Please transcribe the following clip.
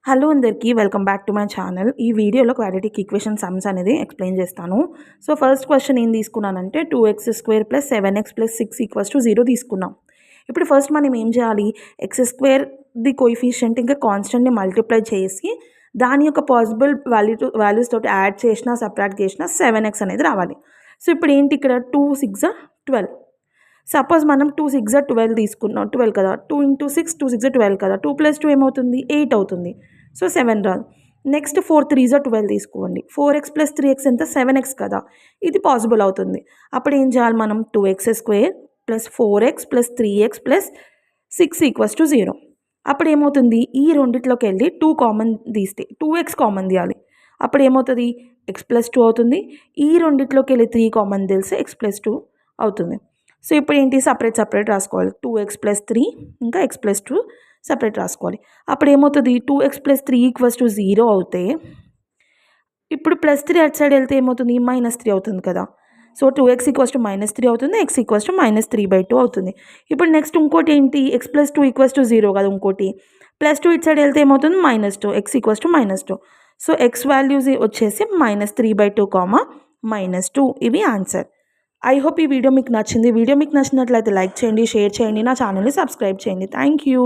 Hello అందరికీ welcome back to my channel. ఈ వీడియోలో క్వాడ్రాటిక్ ఈక్వేషన్ సమ్స్ అనేది ఎక్స్ప్లెయిన్ చేస్తాను. సో ఫస్ట్ క్వశ్చన్ ఏం తీసుకున్నానంటే 2x² + 7x + 6 = 0 తీసుకున్నాం. ఇప్పుడు ఫస్ట్ మనం ఏం చేయాలి, x² కోఎఫిషియంట్ ఇంకా కాన్స్టెంట్ని మల్టిప్లై చేసి దాని యొక్క పాసిబుల్ వాల్యూస్ తోటి యాడ్ చేసినా సబ్ట్రాక్ట్ చేసినా 7x అనేది రావాలి. సో ఇప్పుడు ఏంటి, ఇక్కడ 2 6 12. సపోజ్ మనం 2 6 12 తీసుకున్నాం, 12 కదా, 2 × 6 2 6 12 కదా, 2 + 2 ఏమవుతుంది 8 అవుతుంది. సో 7 రాదు. నెక్స్ట్ 4 3 12 తీసుకోండి, 4x + 3x ఎంత 7x కదా, ఇది పాసిబుల్ అవుతుంది. అప్పుడు ఏం చేయాలి మనం, 2x² + 4x + 3x + 6 = 0. అప్పుడు ఏమవుతుంది, ఈ రెండిట్లోకి వెళ్ళి 2 కామన్ తీస్తే 2x కామన్ తీయాలి. అప్పుడు ఏమవుతుంది, x + 2 అవుతుంది. ఈ రెండిట్లోకి వెళ్ళి 3 కామన్ తెలిస్తే x + 2 అవుతుంది. సో ఇప్పుడు ఏంటి, సపరేట్ రాసుకోవాలి. 2x + 3 ఇంకా x + 2 సపరేట్ రాసుకోవాలి. అప్పుడు ఏమవుతుంది, 2x + 3 = 0 అవుతే ఇప్పుడు +3 అటు సైడ్ వెళ్తే ఏమవుతుంది, -3 అవుతుంది కదా. సో 2x = -3 అవుతుంది, x = -3/2 అవుతుంది. ఇప్పుడు నెక్స్ట్ ఇంకోటి ఏంటి, x + 2 = 0 కదా, ఇంకోటి +2 ఇటు సైడ్ వెళ్తే ఏమవుతుంది -2, x = -2. సో x వాల్యూస్ వచ్చేసి -3/2, -2. ఇవి ఆన్సర్. ఐ హోప్ ఈ వీడియో మీకు నచ్చింది. వీడియో మీకు నచ్చినట్లయితే లైక్ చేయండి, షేర్ చేయండి, నా ఛానల్ని సబ్స్క్రైబ్ చేయండి. Thank you.